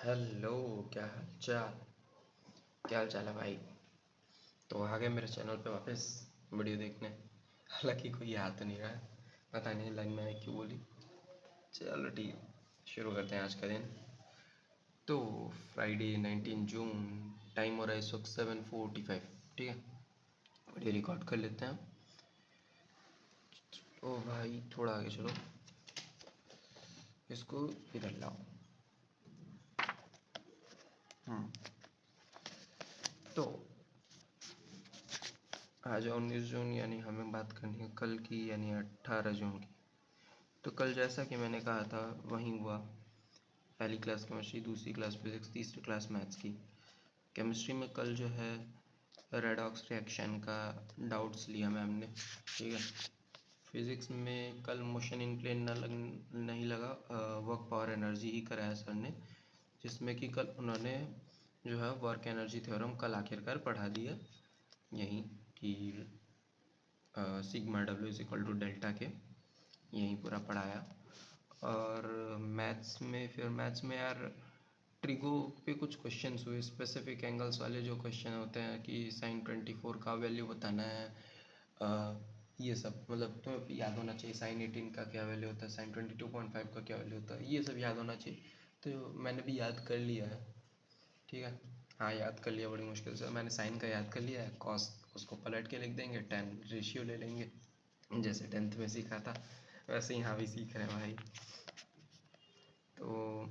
Hello. क्या हाल चाल? क्या हाल चाल है भाई? तो आ गए मेरे चैनल पे वापस वीडियो देखने। हालांकि कोई याद तो नहीं रहा है, पता नहीं लाइन में आई क्यों बोली। चलो ठीक है, शुरू करते हैं आज का दिन। तो फ्राइडे 19 जून, टाइम हो रहा है इस वक्त 7:45। ठीक है, वीडियो रिकॉर्ड कर लेते हैं। ओ भाई थोड़ा आगे चलो, इसको इधर लाओ। तो आज 19 जून यानी हमें बात करनी है कल की, यानी 18 जून की। तो कल जैसा कि मैंने कहा था वहीं हुआ। पहली क्लास केमिस्ट्री, दूसरी क्लास फिज़िक्स, तीसरी क्लास मैथ्स की। केमिस्ट्री में कल जो है रेडॉक्स रिएक्शन का डाउट्स लिया मैम ने। ठीक है। फिज़िक्स में कल मोशन इन प्लेन नहीं लगा, वर्क पावर एनर्जी ही कराया सर ने, जिसमें कि कल उन्होंने जो है वर्क एनर्जी थ्योरम कल आखिरकार पढ़ा दिया यहीं कि sigma W is equal to delta K, यहीं पूरा पढ़ाया। और मैथ्स में यार ट्रिगो पे कुछ क्वेश्चंस हुए, स्पेसिफिक एंगल्स वाले जो क्वेश्चन होते हैं कि sin 24 का वैल्यू बताना है। ये सब मतलब तुम्हें याद होना चाहिए, sin 18 का क्या वैल्यू होता है, sin 22.5 का क्या वैल्यू होता है, ये सब याद होना चाहिए। तो मैंने भी याद कर लिया है। ठीक है, हाँ याद कर लिया बड़ी मुश्किल से। मैंने साइन का याद कर लिया है, कॉस उसको पलट के लिख देंगे, टेन रेशियो ले लेंगे, जैसे 10th में सीखा था वैसे यहाँ भी सीख रहे हैं भाई। तो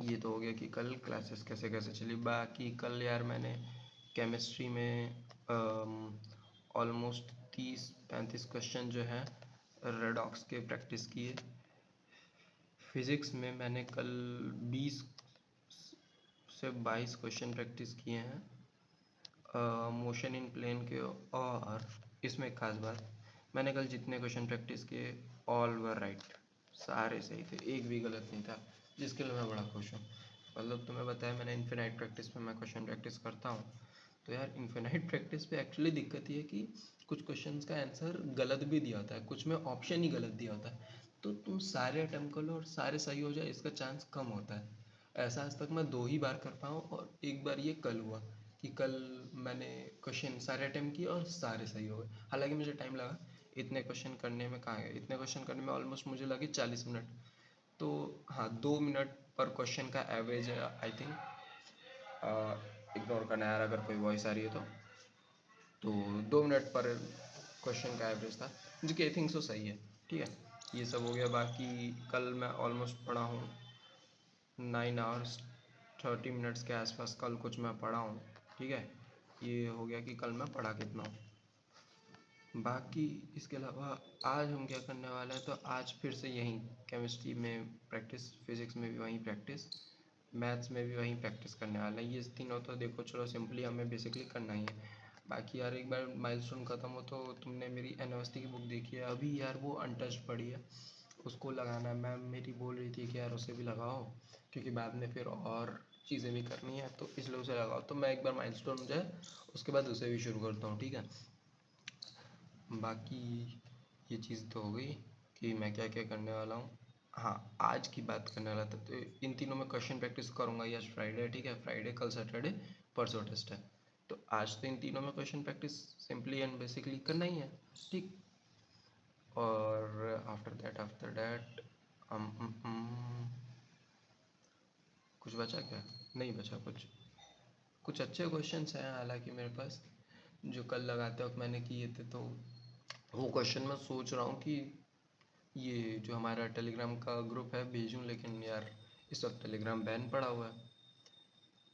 ये तो हो गया कि कल क्लासेस कैसे कैसे चली। बाकी कल यार मैंने केमिस्ट्री में ऑलमोस्ट 30-35 क्वेश्चन जो हैं रेडॉक्स के प्रैक्टिस किए। फिज़िक्स में मैंने कल 20 से 22 क्वेश्चन प्रैक्टिस किए हैं मोशन इन प्लेन के। और इसमें एक खास बात, मैंने कल जितने क्वेश्चन प्रैक्टिस किए ऑल वर राइट, सारे सही थे, एक भी गलत नहीं था, जिसके लिए मैं बड़ा खुश हूँ। मतलब तुम्हें बताया मैंने इन्फिनाइट प्रैक्टिस में मैं क्वेश्चन प्रैक्टिस करता हूँ। तो यार इन्फिनाइट प्रैक्टिस पे एक्चुअली दिक्कत ये है कि कुछ क्वेश्चंस का आंसर गलत भी दिया होता है, कुछ में ऑप्शन ही गलत दिया होता है। तो तुम सारे अटेम्प्ट कर लो और सारे सही हो जाए, इसका चांस कम होता है। ऐसा आज तक मैं 2 ही बार कर पाया हूँ, और एक बार ये कल हुआ कि कल मैंने क्वेश्चन सारे अटेम्प्ट किए और सारे सही हो गए। हालांकि मुझे टाइम लगा, इतने क्वेश्चन करने में कहाँ गए, इतने क्वेश्चन करने में ऑलमोस्ट मुझे लगे 40 मिनट। तो हाँ, 2 मिनट पर क्वेश्चन का एवरेज है आई थिंक। इग्नोर करना यार अगर कोई वॉइस आ रही है तो 2 मिनट पर क्वेश्चन का एवरेज था, जो कि आई थिंक सो सही है। ठीक है, ये सब हो गया। बाकी कल मैं ऑलमोस्ट पढ़ा हूँ 9 hours 30 minutes के आसपास कल कुछ मैं पढ़ा हूँ। ठीक है, ये हो गया कि कल मैं पढ़ा कितना हूँ। बाकी इसके अलावा आज हम क्या करने वाले हैं, तो आज फिर से यहीं केमिस्ट्री में प्रैक्टिस, फिज़िक्स में भी वहीं प्रैक्टिस, मैथ्स में भी वहीं प्रैक्टिस करने वाले हैं। ये तीनों तो देखो चलो सिंपली हमें बेसिकली करना ही है। बाकी यार एक बार माइलस्टोन ख़त्म हो तो तुमने मेरी एनवर्सिटी की बुक देखी है अभी यार, वो अनटच्ड पड़ी है, उसको लगाना है। मैम मेरी बोल रही थी कि यार उसे भी लगाओ, क्योंकि बाद में फिर और चीज़ें भी करनी है, तो इसलिए उसे लगाओ। तो मैं एक बार माइलस्टोन हो जाए उसके बाद उसे भी शुरू करता हूँ। ठीक है, बाकी ये चीज़ तो हो गई कि मैं क्या क्या करने वाला हूँ। हाँ, आज की बात करने वाला था, तो इन तीनों में क्वेश्चन प्रैक्टिस करूँगा। आज फ्राइडे है, ठीक है, फ्राइडे, कल सैटरडे, परसों टेस्ट है। तो आज तो इन तीनों में question practice simply and basically करना ही है। ठीक, और आफ्टर दैट कुछ बचा क्या? नहीं बचा कुछ। कुछ अच्छे क्वेश्चंस हैं हालांकि मेरे पास, जो कल लगाते वक्त मैंने किए थे। तो वो क्वेश्चन मैं सोच रहा हूँ कि ये जो हमारा टेलीग्राम का ग्रुप है भेजूँ, लेकिन यार इस वक्त टेलीग्राम बैन पड़ा हुआ है।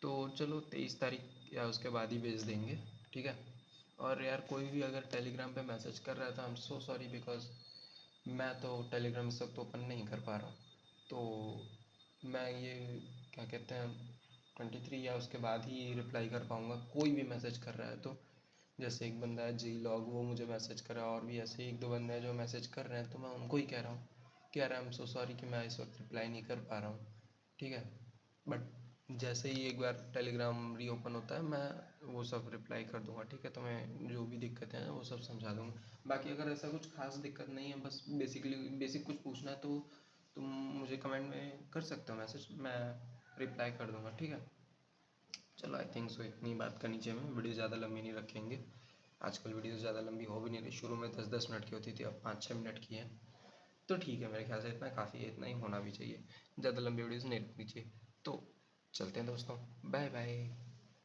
तो चलो 23 तारीख या उसके बाद ही भेज देंगे। ठीक है, और यार कोई भी अगर टेलीग्राम पे मैसेज कर रहा है तो I am so sorry, because मैं तो टेलीग्राम इस वक्त ओपन नहीं कर पा रहा हूँ। तो मैं ये क्या कहते हैं 23 या उसके बाद ही रिप्लाई कर पाऊँगा कोई भी मैसेज कर रहा है तो। जैसे एक बंदा है जी लॉग, वो मुझे मैसेज कर रहा है, और भी ऐसे एक दो बंदे हैं जो मैसेज कर रहे हैं, तो मैं उनको ही कह रहा हूँ कि यार आई एम सो सॉरी कि मैं इस वक्त रिप्लाई नहीं कर पा रहा हूँ। ठीक है, बट जैसे ही एक बार टेलीग्राम रीओपन होता है मैं वो सब रिप्लाई कर दूंगा। ठीक है, तो मैं जो भी दिक्कतें हैं वो सब समझा दूंगा। बाकी अगर ऐसा कुछ खास दिक्कत नहीं है, बस बेसिक कुछ पूछना है तो तुम मुझे कमेंट में कर सकते हो मैसेज, मैं रिप्लाई कर दूंगा, ठीक है। चलो आई थिंक सो इतनी बात करनी चाहिए, मैं वीडियो ज़्यादा लंबी नहीं रखेंगे। आजकल वीडियो ज़्यादा लंबी हो भी नहीं रही, शुरू में 10-10 मिनट की होती थी, अब 5-6 मिनट की है। तो ठीक है, मेरे ख्याल से इतना काफ़ी है, इतना ही होना भी चाहिए, ज़्यादा लंबी वीडियोज़ नहीं रखनी चाहिए। तो चलते हैं दोस्तों, बाय बाय।